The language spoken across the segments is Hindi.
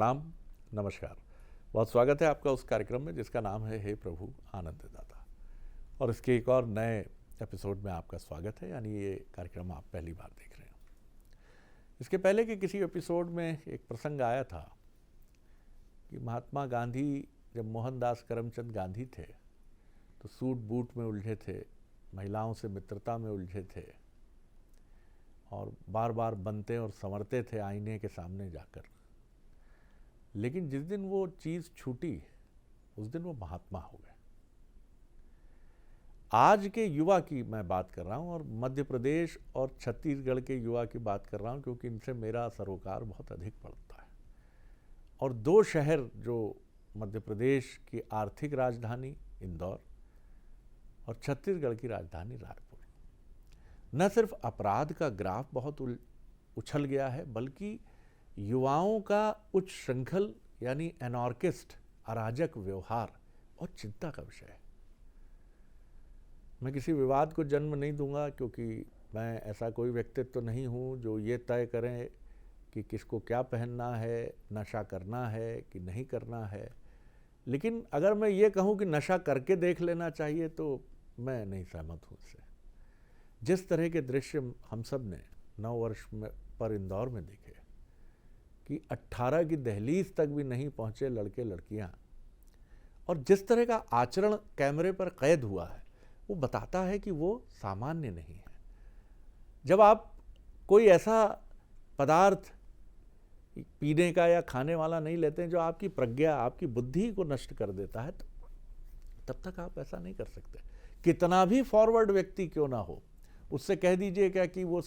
प्रणाम, नमस्कार। बहुत स्वागत है आपका उस कार्यक्रम में जिसका नाम है हे प्रभु आनंददाता। और इसके एक और नए एपिसोड में आपका स्वागत है, यानी ये कार्यक्रम आप पहली बार देख रहे हैं। इसके पहले के किसी एपिसोड में एक प्रसंग आया था कि महात्मा गांधी जब मोहनदास करमचंद गांधी थे तो सूट बूट में उलझे थे, महिलाओं से मित्रता में उलझे थे और बार बार बनते और संवरते थे आईने के सामने जाकर। लेकिन जिस दिन वो चीज़ छूटी उस दिन वो महात्मा हो गए। आज के युवा की मैं बात कर रहा हूँ और मध्य प्रदेश और छत्तीसगढ़ के युवा की बात कर रहा हूँ, क्योंकि इनसे मेरा सरोकार बहुत अधिक पड़ता है। और दो शहर जो मध्य प्रदेश की आर्थिक राजधानी इंदौर और छत्तीसगढ़ की राजधानी रायपुर, न सिर्फ अपराध का ग्राफ बहुत उछल गया है, बल्कि युवाओं का उच्च श्रृंखल यानी एनार्किस्ट अराजक व्यवहार और चिंता का विषय है। मैं किसी विवाद को जन्म नहीं दूंगा, क्योंकि मैं ऐसा कोई व्यक्तित्व तो नहीं हूं जो ये तय करें कि किसको क्या पहनना है, नशा करना है कि नहीं करना है। लेकिन अगर मैं ये कहूं कि नशा करके देख लेना चाहिए तो मैं नहीं सहमत हूं इससे। जिस तरह के दृश्य हम सब ने 9 वर्ष में पर इंदौर में देखे कि 18 की दहलीज तक भी नहीं पहुंचे लड़के लड़कियां, और जिस तरह का आचरण कैमरे पर कैद हुआ है वो बताता है कि वो सामान्य नहीं है। जब आप कोई ऐसा पदार्थ पीने का या खाने वाला नहीं लेते हैं जो आपकी प्रज्ञा, आपकी बुद्धि को नष्ट कर देता है, तो तब तक आप ऐसा नहीं कर सकते। कितना भी फॉरवर्ड व्यक्ति क्यों ना हो, उससे कह दीजिए क्या कि वो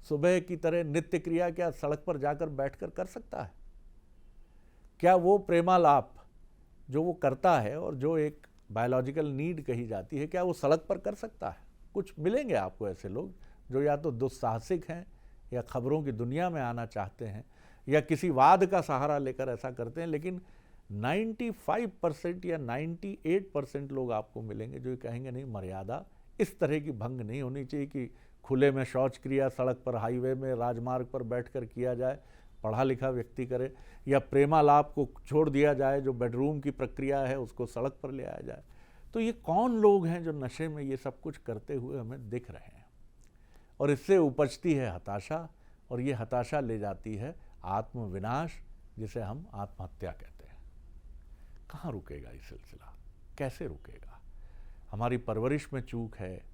सुबह की तरह नित्य क्रिया क्या सड़क पर जाकर बैठकर कर सकता है? क्या वो प्रेमालाप जो वो करता है और जो एक बायोलॉजिकल नीड कही जाती है, क्या वो सड़क पर कर सकता है? कुछ मिलेंगे आपको ऐसे लोग जो या तो दुस्साहसिक हैं या खबरों की दुनिया में आना चाहते हैं या किसी वाद का सहारा लेकर ऐसा करते हैं। लेकिन 95% या 98% लोग आपको मिलेंगे जो कहेंगे नहीं, मर्यादा इस तरह की भंग नहीं होनी चाहिए कि खुले में शौच क्रिया सड़क पर, हाईवे में, राजमार्ग पर बैठकर किया जाए, पढ़ा लिखा व्यक्ति करे, या प्रेमालाप को छोड़ दिया जाए, जो बेडरूम की प्रक्रिया है उसको सड़क पर ले आया जाए। तो ये कौन लोग हैं जो नशे में ये सब कुछ करते हुए हमें दिख रहे हैं? और इससे उपजती है हताशा, और ये हताशा ले जाती है आत्मविनाश, जिसे हम आत्महत्या कहते हैं। कहाँ रुकेगा ये सिलसिला? कैसे रुकेगा? हमारी परवरिश में चूक है।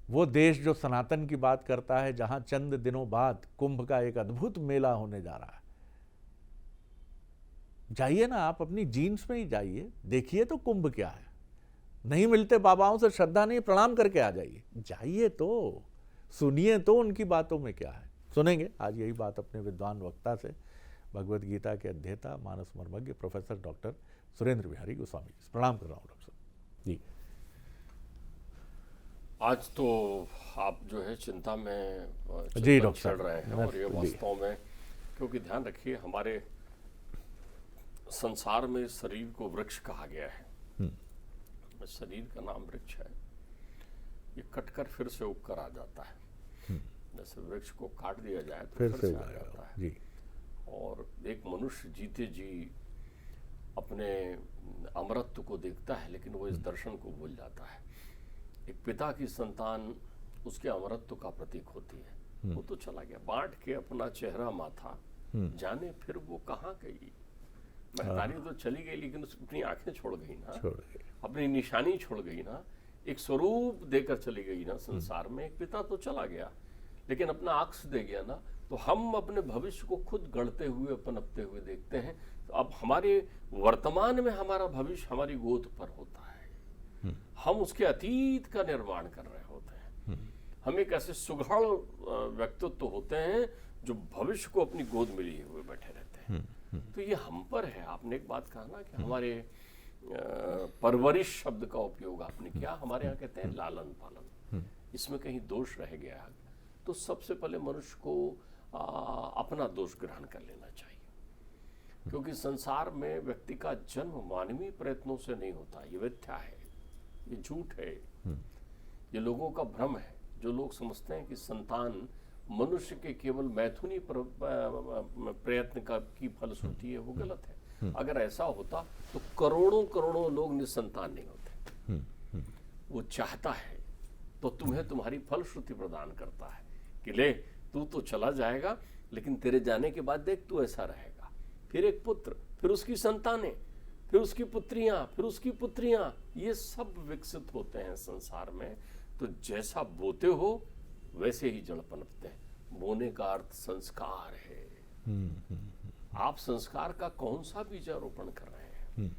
वो देश जो सनातन की बात करता है, जहां चंद दिनों बाद कुंभ का एक अद्भुत मेला होने जा रहा है। जाइए ना, आप अपनी जीन्स में ही जाइए, देखिए तो कुंभ क्या है। नहीं मिलते बाबाओं से श्रद्धा नहीं, प्रणाम करके आ जाइए। जाइए तो सुनिए तो उनकी बातों में क्या है। सुनेंगे आज यही बात अपने विद्वान वक्ता से, भगवत गीता के अध्येता, मानस मर्मज्ञ प्रोफेसर डॉक्टर सुरेंद्र बिहारी गोस्वामी जी। प्रणाम कर रहा हूँ डॉक्टर साहब जी। आज तो आप जो है चिंता में जी डॉक्टर चल साहब, रहे हैं, और ये वास्तव में, क्योंकि ध्यान रखिए हमारे संसार में शरीर को वृक्ष कहा गया है। शरीर का नाम वृक्ष है। ये कटकर फिर से उगकर आ जाता है। जैसे वृक्ष को काट दिया जाए तो फिर से आ जाता है जी। और एक मनुष्य जीते जी अपने अमरत्व को देखता है, लेकिन वो इस दर्शन को भूल जाता है। एक पिता की संतान उसके अमरत्व का प्रतीक होती है। वो तो चला गया, बांट के अपना चेहरा माथा, जाने फिर वो कहाँ गई। महतारी तो चली गई, लेकिन अपनी आंखें छोड़ गई ना, अपनी निशानी छोड़ गई ना, एक स्वरूप देकर चली गई ना संसार में। एक पिता तो चला गया, लेकिन अपना अक्स दे गया ना। तो हम अपने भविष्य को खुद गढ़ते हुए, पनपते हुए देखते हैं। तो अब हमारे वर्तमान में हमारा भविष्य हमारी गोद पर होता है। हम उसके अतीत का निर्माण कर रहे होते हैं। हम एक ऐसे सुघड़ व्यक्तित्व होते हैं जो भविष्य को अपनी गोद में लिए हुए बैठे रहते हैं। तो ये हम पर है। आपने एक बात कहा ना कि हमारे परवरिश शब्द का उपयोग आपने किया। हमारे यहाँ कहते हैं लालन पालन। इसमें कहीं दोष रह गया तो सबसे पहले मनुष्य को अपना दोष ग्रहण कर लेना चाहिए, क्योंकि संसार में व्यक्ति का जन्म मानवीय प्रयत्नों से नहीं होता। ये मिथ्या है, ये झूठ है, ये लोगों का भ्रम है। जो लोग समझते हैं कि संतान मनुष्य के केवल मैथुनी प्रयत्न की फलश्रुति है, वो गलत है। अगर ऐसा होता तो करोड़ों करोड़ों लोग निसंतान नहीं होते। वो चाहता है तो तुम्हें तुम्हारी फलश्रुति प्रदान करता है कि ले तू तो चला जाएगा, लेकिन तेरे जाने के बाद देख तू ऐसा रहेगा, फिर एक पुत्र, फिर उसकी संतानें, फिर उसकी पुत्रियां, फिर उसकी पुत्रियां, ये सब विकसित होते हैं संसार में। तो जैसा बोते हो वैसे ही जड़ पनपते हैं। बोने का अर्थ संस्कार है। आप संस्कार का कौन सा बीजारोपण कर रहे हैं?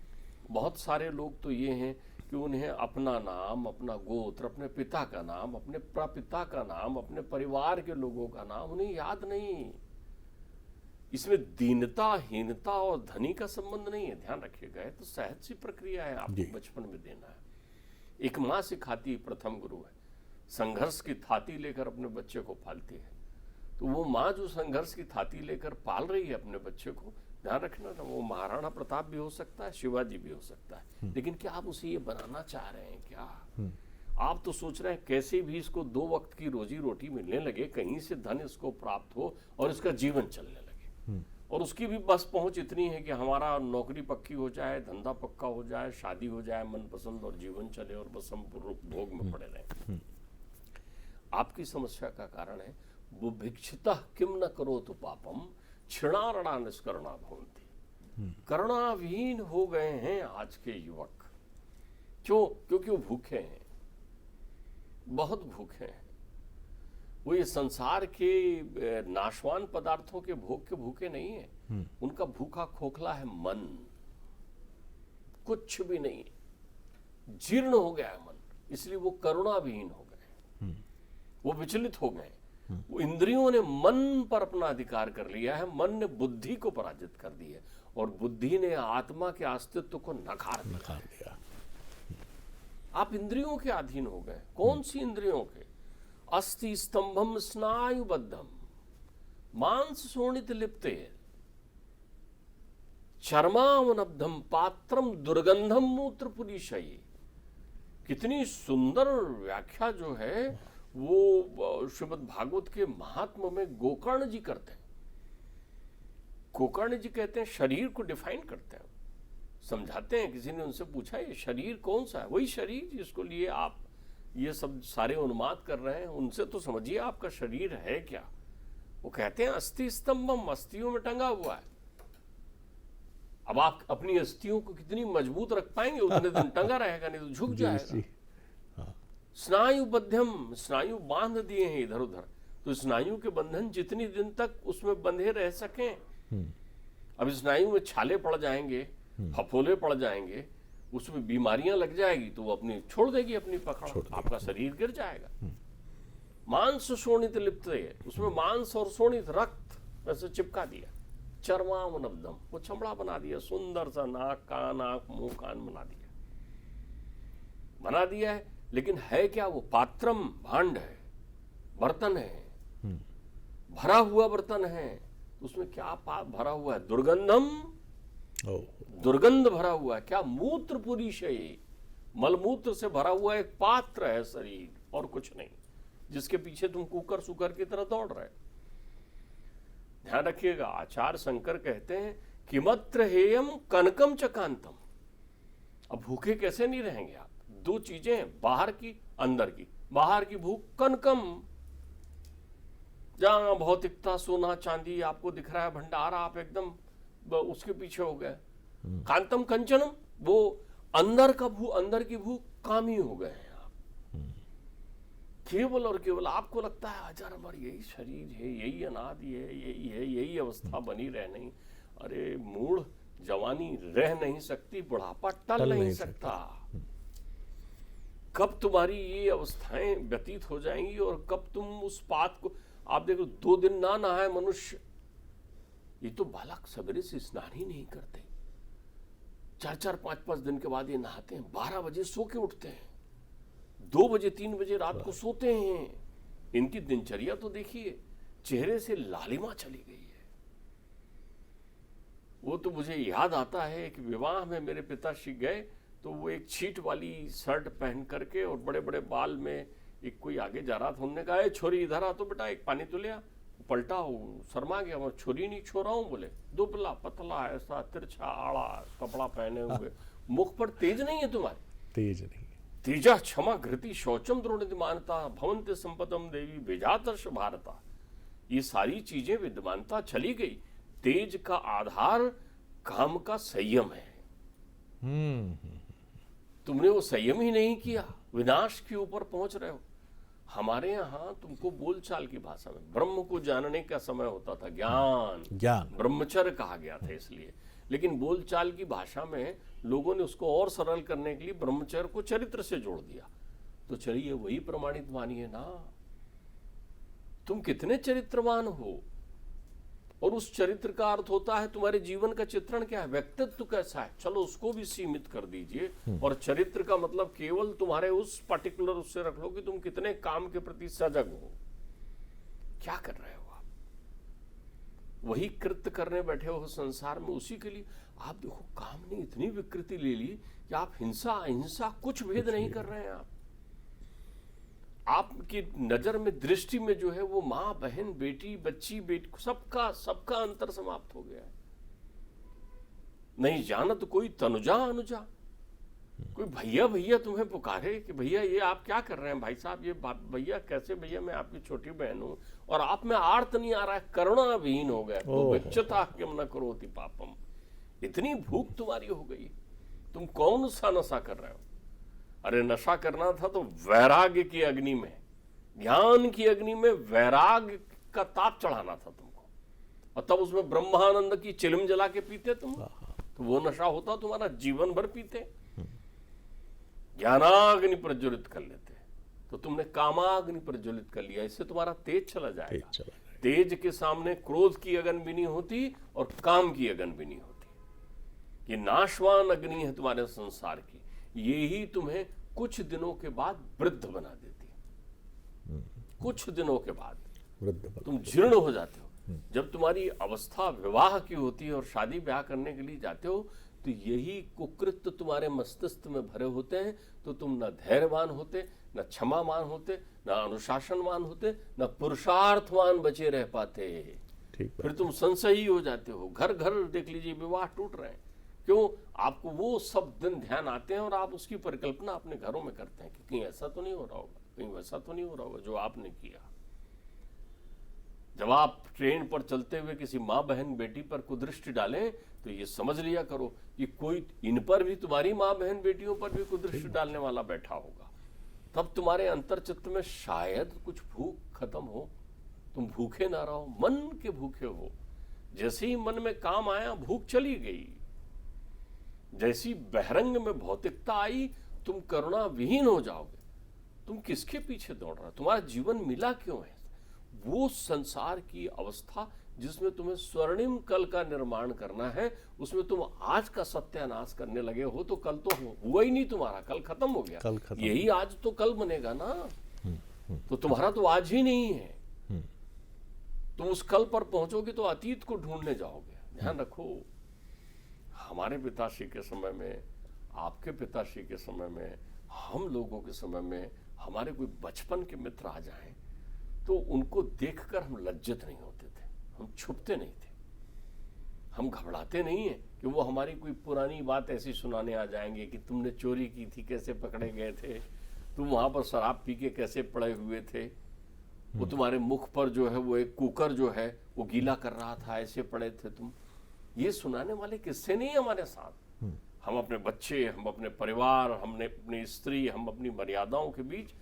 बहुत सारे लोग तो ये हैं कि उन्हें अपना नाम, अपना गोत्र, अपने पिता का नाम, अपने प्रपिता का नाम, अपने परिवार के लोगों का नाम उन्हें याद नहीं। इसमें दीनता, हीनता और धनी का संबंध नहीं है, ध्यान रखिएगा। तो सहज सी प्रक्रिया है, आपको बचपन में देना है। एक माँ सिखाती प्रथम गुरु है, संघर्ष की थाती लेकर अपने बच्चे को पालती है। तो वो माँ जो संघर्ष की थाती लेकर पाल रही है अपने बच्चे को, ध्यान रखना ना, वो महाराणा प्रताप भी हो सकता है, शिवाजी भी हो सकता है, लेकिन क्या आप उसे ये बनाना चाह रहे हैं क्या? आप तो सोच रहे हैं कैसे भी इसको 2 वक्त की रोजी रोटी मिलने लगे, कहीं से धन इसको प्राप्त हो और इसका जीवन चलने लगे। और उसकी भी बस पहुंच इतनी है कि हमारा नौकरी पक्की हो जाए, धंधा पक्का हो जाए, शादी हो जाए मनपसंद, और जीवन चले, और बस हम भोग में पड़े रहें। आपकी समस्या का कारण है बुभिक्षितः किम न करो तो पापम क्षणारणा निष्करणा भवन्ति। करुणाविहीन हो गए हैं आज के युवक। क्यों? क्योंकि वो भूखे हैं, बहुत भूखे हैं। वो ये संसार के नाशवान पदार्थों के भोग के भूखे नहीं है। उनका भूखा खोखला है मन, कुछ भी नहीं, जीर्ण हो गया है मन, इसलिए वो करुणाविहीन हो गए, वो विचलित हो गए। वो इंद्रियों ने मन पर अपना अधिकार कर लिया है, मन ने बुद्धि को पराजित कर दिया, और बुद्धि ने आत्मा के अस्तित्व को नकार दिया। आप इंद्रियों के अधीन हो गए। कौन सी इंद्रियों के? अस्ति स्तंभम स्नायुबद्धम मांस शोणित लिप्ते चर्मावनब्धम पात्रम दुर्गंधम मूत्रपुरीशयी। कितनी सुंदर व्याख्या जो है वो श्रीमद् भागवत के महात्मा में गोकर्ण जी करते हैं। गोकर्ण जी कहते हैं, शरीर को डिफाइन करते हैं, समझाते हैं। किसी ने उनसे पूछा ये शरीर कौन सा है? वही शरीर जिसको लिए आप ये सब सारे उन्माद कर रहे हैं, उनसे तो समझिए आपका शरीर है क्या। वो कहते हैं अस्थि स्तंभम, अस्थियों में टंगा हुआ है। अब आप अपनी अस्थियों को कितनी मजबूत रख पाएंगे? उतने दिन टंगा रहेगा, नहीं तो झुक जाएगा। स्नायु बध्यम, स्नायु बांध दिए हैं इधर उधर, तो स्नायु के बंधन जितनी दिन तक उसमें बंधे रह सकें। अब स्नायु में छाले पड़ जाएंगे, फफोले पड़ जाएंगे, उसमें बीमारियां लग जाएगी, तो वो अपनी छोड़ देगी अपनी पकड़, आपका शरीर गिर जाएगा। मांस शोणित लिप्त है, उसमें मांस और शोणित रक्त वैसे चिपका दिया। चर्मावनब्धम, वो चमड़ा बना दिया, सुंदर सा नाक, कान, आंख, मुंह, कान बना दिया है। लेकिन है क्या वो? पात्रम, भांड है, बर्तन है, भरा हुआ बर्तन है। उसमें क्या भरा हुआ है? दुर्गंधम, दुर्गंध भरा हुआ है। क्या? मूत्र पुरीशयी, मलमूत्र से भरा हुआ एक पात्र है शरीर, और कुछ नहीं, जिसके पीछे तुम कुकर सुकर की तरह दौड़ रहे। ध्यान रखिएगा, आचार्य शंकर कहते हैं किमत्र हेयम कनकम चकांतम। अब भूखे कैसे नहीं रहेंगे आप? 2 चीजें हैं, बाहर की, अंदर की। बाहर की भूख कनकम, जहां भौतिकता, सोना चांदी आपको दिख रहा है भंडार, आप एकदम उसके पीछे हो गए। कांतम कंचनम, वो अंदर की भूख कामी हो गए हैं आप। केवल और केवल आपको लगता है हजार हमारी यही शरीर है, यही अनादि है, यही है, यही अवस्था बनी रह नहीं। अरे मूढ़, जवानी रह नहीं सकती, बुढ़ापा टल नहीं सकता। कब तुम्हारी ये अवस्थाएं व्यतीत हो जाएंगी और कब तुम उस बात को, आप देखो 2 दिन ना नहाए मनुष्य, ये तो बालक सवेरे से स्नान ही नहीं करते, 4-4, 5-5 दिन के बाद ये नहाते हैं, 12 बजे सो के उठते हैं, 2 बजे 3 बजे रात को सोते हैं। इनकी दिनचर्या तो देखिए, चेहरे से लालिमा चली गई है। वो तो मुझे याद आता है कि विवाह में मेरे पिताश्री गए तो वो एक छीट वाली शर्ट पहन करके और बड़े बड़े बाल में एक कोई आगे जा रहा था, उन्होंने कहा ए छोरी इधर आ तो बेटा, एक पानी तो ले आ। पलटा, वो शर्मा गया, मैं छोरी नहीं छो रहा हूँ, बोले दुबला पतला ऐसा तिरछा आड़ा कपड़ा पहने हुए, मुख पर तेज नहीं है तुम्हारे? तेज नहीं। तेजा क्षमा घृति शौचम द्रोणिमानता भवंते संपदम देवी बेजातर्ष भारता। ये सारी चीजें विद्यमानता चली गई। तेज का आधार काम का संयम है। तुमने वो संयम ही नहीं किया, विनाश के ऊपर पहुंच रहे हो। हमारे यहाँ तुमको बोलचाल की भाषा में ब्रह्म को जानने का समय होता था, ज्ञान ब्रह्मचर्य कहा गया था इसलिए। लेकिन बोलचाल की भाषा में लोगों ने उसको और सरल करने के लिए ब्रह्मचर्य को चरित्र से जोड़ दिया। तो चलिए वही प्रमाणित मानिए ना, तुम कितने चरित्रवान हो, और उस चरित्र का अर्थ होता है तुम्हारे जीवन का चित्रण क्या है, व्यक्तित्व कैसा है, चलो उसको भी सीमित कर दीजिए। और चरित्र का मतलब केवल तुम्हारे उस पर्टिकुलर उससे रख लो कि तुम कितने काम के प्रति सजग हो, क्या कर रहे हो आप, वही कृत्य करने बैठे हो संसार में। उसी के लिए आप देखो काम ने इतनी विकृति ले ली कि आप हिंसा अहिंसा कुछ भेद नहीं कर रहे हैं। आपकी नजर में दृष्टि में जो है वो माँ बहन बेटी बच्ची बेटी सबका अंतर समाप्त हो गया है। नहीं जानत कोई तनुजा अनुजा, कोई भैया भैया तुम्हें पुकारे कि भैया ये आप क्या कर रहे हैं भाई साहब, ये भैया कैसे, भैया मैं आपकी छोटी बहन हूं और आप में आर्त नहीं आ रहा है, करुणा विहीन हो गया, तो विच्युता किम न करोति पापम। इतनी भूख तुम्हारी हो गई, तुम कौन सा नशा कर रहे हो? अरे नशा करना था तो वैराग्य की अग्नि में, ज्ञान की अग्नि में वैराग्य का ताप चढ़ाना था तुमको, और तब उसमें ब्रह्मानंद की चिलम जला के पीते तुम, तो वो नशा होता तुम्हारा जीवन भर पीते। ज्ञानाग्नि प्रज्वलित कर लेते, तो तुमने कामाग्नि प्रज्वलित कर लिया, इससे तुम्हारा तेज चला जाएगा। तेज के सामने क्रोध की अग्नि भी नहीं होती और काम की अग्नि भी नहीं होती। ये नाशवान अग्नि है तुम्हारे संसार की, ये ही तुम्हें कुछ दिनों के बाद वृद्ध बना देती है। कुछ दिनों के बाद तुम जीर्ण हो जाते हो। जब तुम्हारी अवस्था विवाह की होती है और शादी ब्याह करने के लिए जाते हो, तो यही कुकृत्य तुम्हारे मस्तिष्क में भरे होते हैं, तो तुम न धैर्यवान होते, न क्षमावान होते, न अनुशासनवान होते, न पुरुषार्थवान बचे रह पाते। फिर तुम संशयी हो जाते हो। घर घर देख लीजिए विवाह टूट रहे हैं, क्यों? आपको वो सब दिन ध्यान आते हैं और आप उसकी परिकल्पना अपने घरों में करते हैं कि कहीं ऐसा तो नहीं हो रहा होगा, कहीं वैसा तो नहीं हो रहा होगा जो आपने किया। जब आप ट्रेन पर चलते हुए किसी माँ बहन बेटी पर कुदृष्टि डालें, तो ये समझ लिया करो कि कोई इन पर भी, तुम्हारी माँ बहन बेटियों पर भी कुदृष्टि डालने वाला बैठा होगा। तब तुम्हारे अंतर्चित्त में शायद कुछ भूख खत्म हो, तुम भूखे ना रहो, मन के भूखे हो। जैसे ही मन में काम आया भूख चली गई। जैसी बहरंग में भौतिकता आई, तुम करुणा विहीन हो जाओगे। तुम किसके पीछे दौड़ रहे हो? तुम्हारा जीवन मिला क्यों है? वो संसार की अवस्था जिसमें तुम्हें स्वर्णिम कल का निर्माण करना है, उसमें तुम आज का सत्यानाश करने लगे हो, तो कल तो हुआ ही नहीं तुम्हारा, कल खत्म हो गया। यही आज तो कल बनेगा ना, तो तुम्हारा तो आज ही नहीं है। तुम उस कल पर पहुंचोगे तो अतीत को ढूंढने जाओगे। ध्यान रखो, हमारे पिताश्री के समय में, आपके पिताश्री के समय में, हम लोगों के समय में हमारे कोई बचपन के मित्र आ जाएं, तो उनको देखकर हम लज्जित नहीं होते थे, हम छुपते नहीं थे, हम घबराते नहीं हैं कि वो हमारी कोई पुरानी बात ऐसी सुनाने आ जाएंगे कि तुमने चोरी की थी, कैसे पकड़े गए थे, तुम वहां पर शराब पी के कैसे पड़े हुए थे, वो तुम्हारे मुख पर जो है वो एक कुकर जो है वो गीला कर रहा था, ऐसे पड़े थे तुम। ये सुनाने वाले किस्से नहीं हमारे साथ। हम अपने बच्चे, हम अपने परिवार, हमने अपनी स्त्री, हम अपनी मर्यादाओं के बीच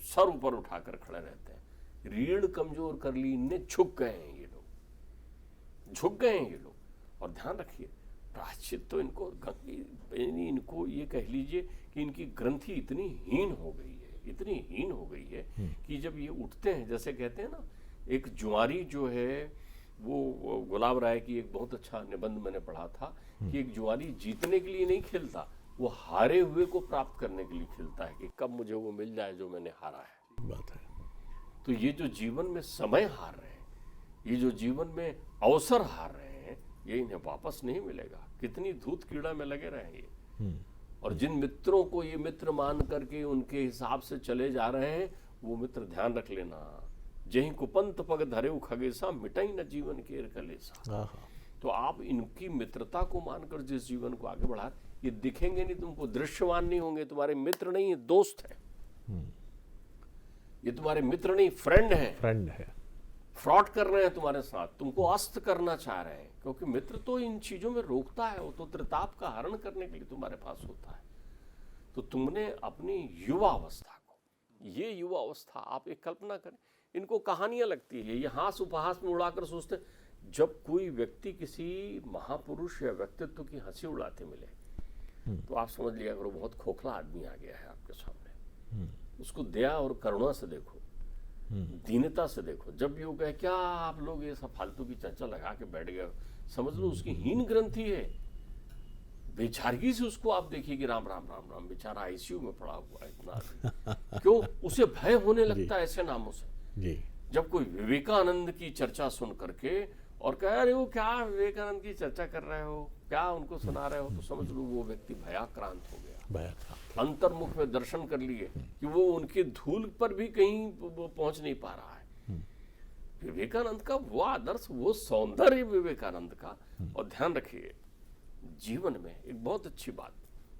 सर ऊपर उठाकर खड़े रहते हैं। रीढ़ कमजोर कर ली, इनने झुक गए हैं ये लोग, झुक गए हैं ये लोग। और ध्यान रखिए, प्रायश्चित तो इनको ये कह लीजिए कि इनकी ग्रंथि इतनी हीन हो गई है, इतनी हीन हो गई है कि जब ये उठते हैं, जैसे कहते हैं ना, एक जुआरी जो है, वो गुलाब राय की एक बहुत अच्छा निबंध मैंने पढ़ा था कि एक जुआरी जीतने के लिए नहीं खेलता, वो हारे हुए को प्राप्त करने के लिए खेलता है कि कब मुझे वो मिल जाए जो मैंने हारा है। बात है। तो ये जो जीवन में समय हार रहे हैं, ये जो जीवन में अवसर हार रहे हैं, ये इन्हें वापस नहीं मिलेगा। कितनी धूत कीड़ा में लगे रहे ये। और जिन मित्रों को ये मित्र मान करके उनके हिसाब से चले जा रहे हैं, वो मित्र ध्यान रख लेना, जहीं कुपंत पग धरे खगेसा, मिटाई न जीवन केर कलेसा। तो आप इनकी मित्रता को मानकर जिस जीवन को आगे बढ़ा, ये दिखेंगे नहीं तुमको, दृश्यमान नहीं होंगे, तुम्हारे मित्र नहीं है, दोस्त है। ये तुम्हारे मित्र नहीं, फ्रेंड है। फ्रॉड कर रहे हैं तुम्हारे साथ, तुमको अस्त करना चाह रहे हैं, क्योंकि मित्र तो इन चीजों में रोकता है, वो तो त्रिताप का हरण करने के लिए तुम्हारे पास होता है। तो तुमने अपनी युवा अवस्था को, ये युवा अवस्था आप एक कल्पना करें, इनको कहानियां लगती है, ये हास उपहास में उड़ाकर सोचते, जब कोई व्यक्ति किसी महापुरुष या व्यक्तित्व की हंसी उड़ाते मिले तो आप समझ लिया करो बहुत खोखला आदमी आ गया है आपके सामने। उसको दया और करुणा से देखो, दीनता से देखो। जब भी वो कहे क्या आप लोग ये सब फालतू की चर्चा लगा के बैठ गए, समझ लो उसकी हीन ग्रंथि है, बेचारगी से उसको आप देखिए कि राम राम राम राम, बेचारा आईसीयू में पड़ा हुआ है इतना क्यों, उसे भय होने लगता है ऐसे नामों से। जब कोई विवेकानंद की चर्चा सुन करके और कह रहे हो क्या विवेकानंद की चर्चा कर रहे हो, क्या उनको सुना रहे हो, तो समझ लो वो व्यक्ति भयाक्रांत हो गया, अंतर्मुख में दर्शन कर लिए कि वो उनकी धूल पर भी कहीं पहुंच नहीं पा रहा है। विवेकानंद का वो आदर्श, वो सौंदर्य विवेकानंद का। और ध्यान रखिए जीवन में एक बहुत अच्छी बात,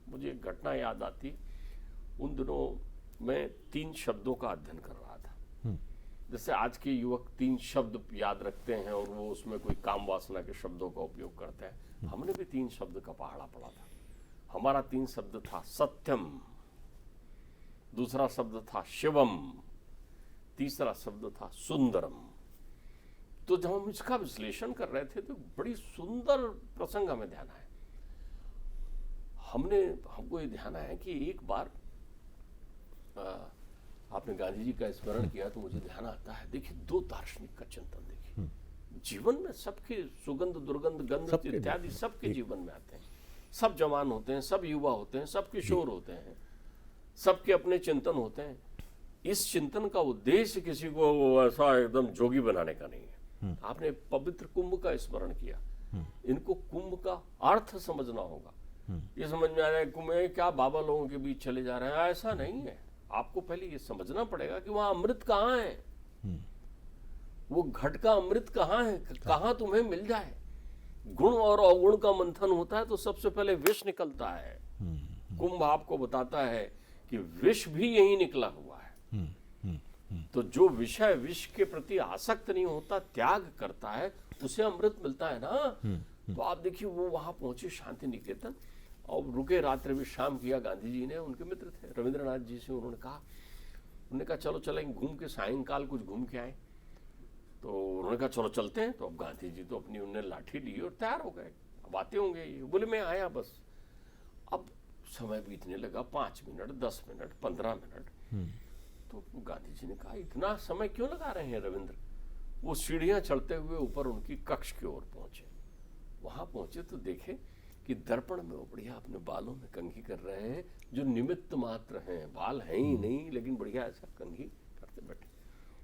मुझे एक घटना याद आती, उन दिनों मैं 3 शब्दों का अध्ययन कर रहा था। जैसे आज के युवक 3 शब्द याद रखते हैं और वो उसमें कोई काम वासना के शब्दों का उपयोग करते हैं, हमने भी 3 शब्द का पहाड़ा पढ़ा था। हमारा 3 शब्द था सत्यम, दूसरा शब्द था शिवम, तीसरा शब्द था सुंदरम। तो जब हम इसका विश्लेषण कर रहे थे तो बड़ी सुंदर प्रसंग हमें ध्यान आया। हमको ये ध्यान आया कि एक बार आपने गांधी जी का स्मरण किया तो मुझे ध्यान आता है, देखिए 2 दार्शनिक का चिंतन देखिए, जीवन में सबके सुगंध दुर्गंध गंध इत्यादि सबके जीवन में आते हैं, सब जवान होते हैं, सब युवा होते हैं, सब किशोर होते हैं, सबके अपने चिंतन होते हैं। इस चिंतन का उद्देश्य किसी को ऐसा एकदम जोगी बनाने का नहीं है। आपने पवित्र कुंभ का स्मरण किया, इनको कुंभ का अर्थ समझना होगा। ये समझ में आ रहा है कुंभ में क्या बाबा लोगों के बीच चले जा रहे हैं, ऐसा नहीं है। आपको पहले ये समझना पड़ेगा कि वहां अमृत कहाँ है, वो घट का अमृत कहाँ है, कहाँ तुम्हें मिल जाए। गुण और अवगुण का मंथन होता है तो सबसे पहले विष निकलता है। कुंभ आपको बताता है कि विष भी यही निकला हुआ है। तो जो विषय विष के प्रति आसक्त नहीं होता, त्याग करता है, उसे अमृत मिलता है ना। तो आप देखिए वो वहां पहुंचे शांति निकेतन और रुके, रात्रि विश्राम किया। गांधी जी ने, उनके मित्र थे रविंद्रनाथ जी से, उन्होंने कहा चलो चलेंगे घूम के, सायंकाल कुछ घूम के आए। तो उन्होंने कहा चलो चलते हैं। तो अब गांधी जी तो अपनी उन्होंने लाठी ली और तैयार हो गए, अब आते होंगे ये। बोले मैं आया बस। अब समय बीतने लगा, 5 मिनट 10 मिनट 15 मिनट। तो गांधी जी ने कहा इतना समय क्यों लगा रहे हैं रविंद्र। वो सीढ़ियां चढ़ते हुए ऊपर उनकी कक्ष की ओर पहुंचे। वहां पहुंचे तो देखे कि दर्पण में वो बढ़िया अपने बालों में कंघी कर रहे हैं, जो निमित्त मात्र हैं, बाल हैं ही नहीं, लेकिन बढ़िया ऐसा कंघी करते बैठे।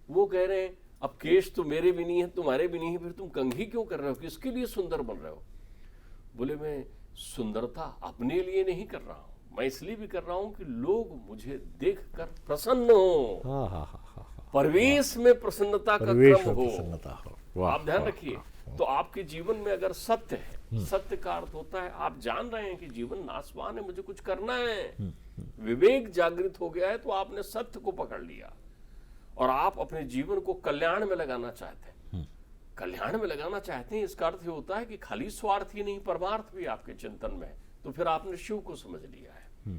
वो कह रहे हैं अब केश तो मेरे भी नहीं है, तुम्हारे भी नहीं है, फिर तुम कंघी क्यों कर रहे हो, किसके लिए सुंदर बन रहे हो। बोले मैं सुंदरता अपने लिए नहीं कर रहा हूं, मैं इसलिए भी कर रहा हूं कि लोग मुझे देखकर प्रसन्न हो, परिवेश में प्रसन्नता का क्रम हो। आप ध्यान रखिए। तो आपके जीवन में अगर सत्य है, सत्य का अर्थ होता है आप जान रहे हैं कि जीवन नासवान है, मुझे कुछ करना है, विवेक जागृत हो गया है, तो आपने सत्य को पकड़ लिया और आप अपने जीवन को कल्याण में लगाना चाहते हैं। कल्याण में लगाना चाहते हैं, इसका अर्थ ये होता है कि खाली स्वार्थ ही नहीं, परमार्थ भी आपके चिंतन में है। तो फिर आपने शिव को समझ लिया है।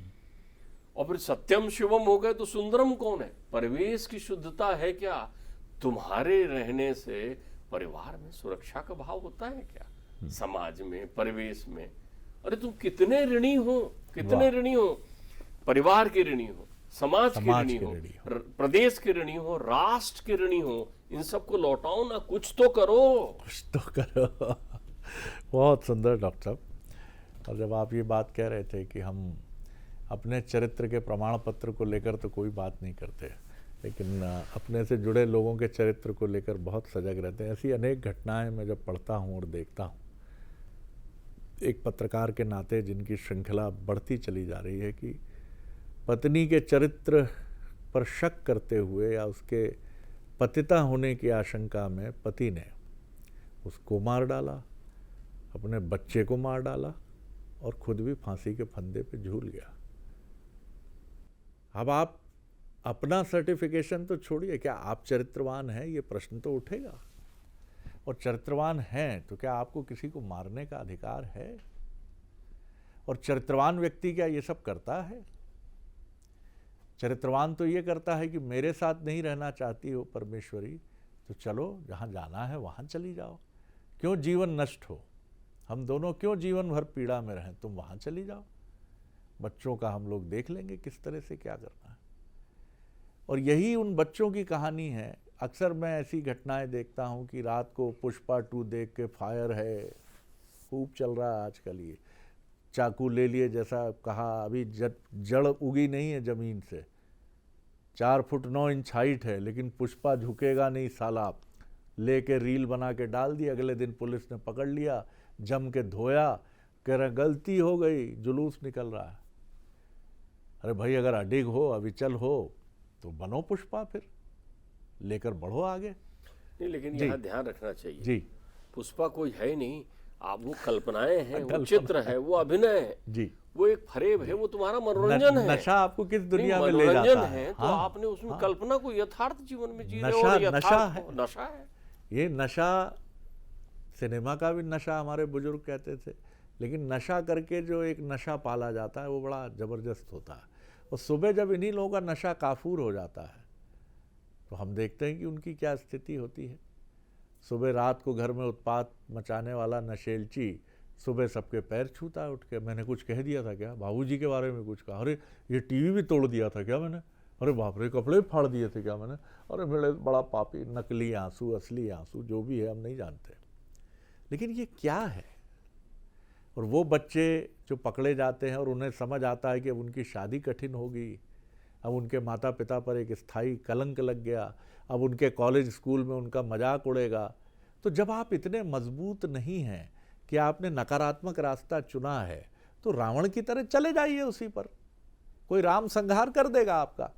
और फिर सत्यम शिवम हो गए तो सुंदरम कौन है, परिवेश की शुद्धता है क्या। तुम्हारे रहने से परिवार में सुरक्षा का भाव होता है क्या, समाज में, परिवेश में। अरे तुम कितने ऋणी हो, कितने ऋणी हो, परिवार के ऋणी हो, समाज के ऋणी हो, प्रदेश के ऋणी हो, राष्ट्र के ऋणी हो। इन सबको लौटाओ ना, कुछ तो करो, कुछ तो करो। बहुत सुंदर डॉक्टर साहब। और जब आप ये बात कह रहे थे कि हम अपने चरित्र के प्रमाण पत्र को लेकर तो कोई बात नहीं करते, लेकिन अपने से जुड़े लोगों के चरित्र को लेकर बहुत सजग रहते हैं। ऐसी अनेक घटनाएं मैं जब पढ़ता हूं और देखता हूं, एक पत्रकार के नाते जिनकी श्रृंखला बढ़ती चली जा रही है कि पत्नी के चरित्र पर शक करते हुए या उसके पतिता होने की आशंका में पति ने उसको मार डाला, अपने बच्चे को मार डाला और खुद भी फांसी के फंदे पे झूल गया। अब आप अपना सर्टिफिकेशन तो छोड़िए, क्या आप चरित्रवान हैं, ये प्रश्न तो उठेगा। और चरित्रवान हैं तो क्या आपको किसी को मारने का अधिकार है? और चरित्रवान व्यक्ति क्या ये सब करता है? चरित्रवान तो ये करता है कि मेरे साथ नहीं रहना चाहती हो परमेश्वरी, तो चलो जहाँ जाना है वहाँ चली जाओ। क्यों जीवन नष्ट हो, हम दोनों क्यों जीवन भर पीड़ा में रहें, तुम वहाँ चली जाओ, बच्चों का हम लोग देख लेंगे किस तरह से क्या करना है। और यही उन बच्चों की कहानी है। अक्सर मैं ऐसी घटनाएं देखता हूँ कि रात को पुष्पा 2 देख के फायर है, खूब चल रहा है आजकल, ये चाकू ले लिए, जैसा कहा अभी जड़ उगी नहीं है ज़मीन से, 4 फुट 9 इंच हाइट है, लेकिन पुष्पा झुकेगा नहीं साला, लेके रील बना के डाल दी। अगले दिन पुलिस ने पकड़ लिया, जम के धोया, कह रहे गलती हो गई, जुलूस निकल रहा है। अरे भाई, अगर अडिग हो, अविचल हो, तो बनो पुष्पा, फिर लेकर बढ़ो आगे। नहीं, लेकिन यहाँ ध्यान रखना चाहिए जी, पुष्पा कोई है नहीं, आप वो कल्पनाएं हैं, वो चित्र है, वो अभिनय है जी, वो एक फरेब है, वो तुम्हारा मनोरंजन है। नशा आपको किस दुनिया में ले मनोरंजन जाता है, तो हाँ, आपने उसमें कल्पना को यथार्थ जीवन में जी रहे हो, नशा और नशा यथार्थ है, नशा है। ये नशा, सिनेमा का भी नशा हमारे बुजुर्ग कहते थे, लेकिन नशा करके जो एक नशा पाला जाता है वो बड़ा ज़बरदस्त होता है। और सुबह जब इन्हीं लोगों का नशा काफूर हो जाता है तो हम देखते हैं कि उनकी क्या स्थिति होती है। सुबह रात को घर में उत्पात मचाने वाला नशेलची सुबह सबके पैर छूता है उठ के, मैंने कुछ कह दिया था क्या, बाबूजी के बारे में कुछ कहा, अरे ये टीवी भी तोड़ दिया था क्या मैंने, अरे बाप रे कपड़े फाड़ दिए थे क्या मैंने, अरे मेरे बड़ा पापी। नकली आंसू, असली आंसू, जो भी है हम नहीं जानते, लेकिन ये क्या है। और वो बच्चे जो पकड़े जाते हैं और उन्हें समझ आता है कि अब उनकी शादी कठिन होगी, अब उनके माता पिता पर एक स्थायी कलंक लग गया, अब उनके कॉलेज स्कूल में उनका मजाक उड़ेगा। तो जब आप इतने मजबूत नहीं हैं कि आपने नकारात्मक रास्ता चुना है, तो रावण की तरह चले जाइए उसी पर, कोई राम संहार कर देगा आपका।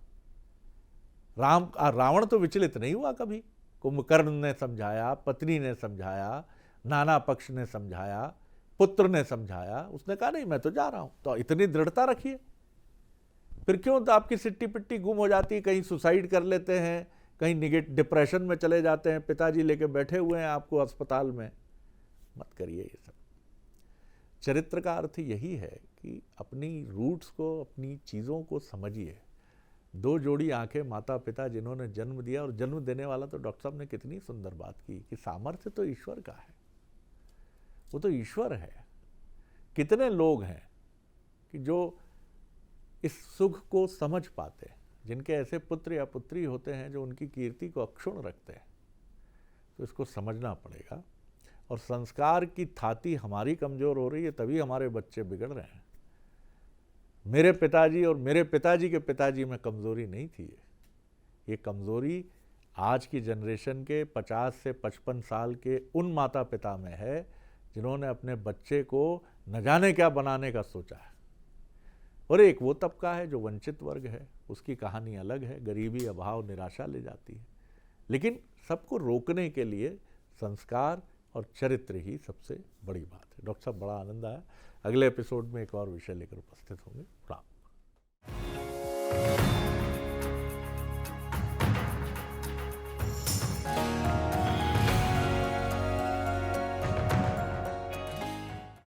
रावण तो विचलित नहीं हुआ कभी, कुंभकर्ण ने समझाया, पत्नी ने समझाया, नाना पक्ष ने समझाया, पुत्र ने समझाया, उसने कहा नहीं मैं तो जा रहा हूं। तो इतनी दृढ़ता रखिए। फिर क्यों तो आपकी सिट्टी पिट्टी गुम हो जाती है, कहीं सुसाइड कर लेते हैं, कहीं डिप्रेशन में चले जाते हैं, पिताजी लेके बैठे हुए हैं आपको अस्पताल में। मत करिए ये सब। चरित्र का अर्थ यही है कि अपनी रूट्स को, अपनी चीज़ों को समझिए। 2 जोड़ी आंखें, माता पिता जिन्होंने जन्म दिया, और जन्म देने वाला तो डॉक्टर साहब ने कितनी सुंदर बात की कि सामर्थ्य तो ईश्वर का है, वो तो ईश्वर है। कितने लोग हैं कि जो इस सुख को समझ पाते हैं, जिनके ऐसे पुत्र या पुत्री होते हैं जो उनकी कीर्ति को अक्षुण्ण रखते हैं। तो इसको समझना पड़ेगा। और संस्कार की थाती हमारी कमज़ोर हो रही है, तभी हमारे बच्चे बिगड़ रहे हैं। मेरे पिताजी और मेरे पिताजी के पिताजी में कमज़ोरी नहीं थी। ये कमज़ोरी आज की जनरेशन के 50 से 55 साल के उन माता पिता में है जिन्होंने अपने बच्चे को न जाने क्या बनाने का सोचा है। और एक वो तबका है जो वंचित वर्ग है, उसकी कहानी अलग है, गरीबी, अभाव, निराशा ले जाती है। लेकिन सबको रोकने के लिए संस्कार और चरित्र ही सबसे बड़ी बात है। डॉक्टर साहब, बड़ा आनंद आया। अगले एपिसोड में एक और विषय लेकर उपस्थित होंगे। प्रणाम।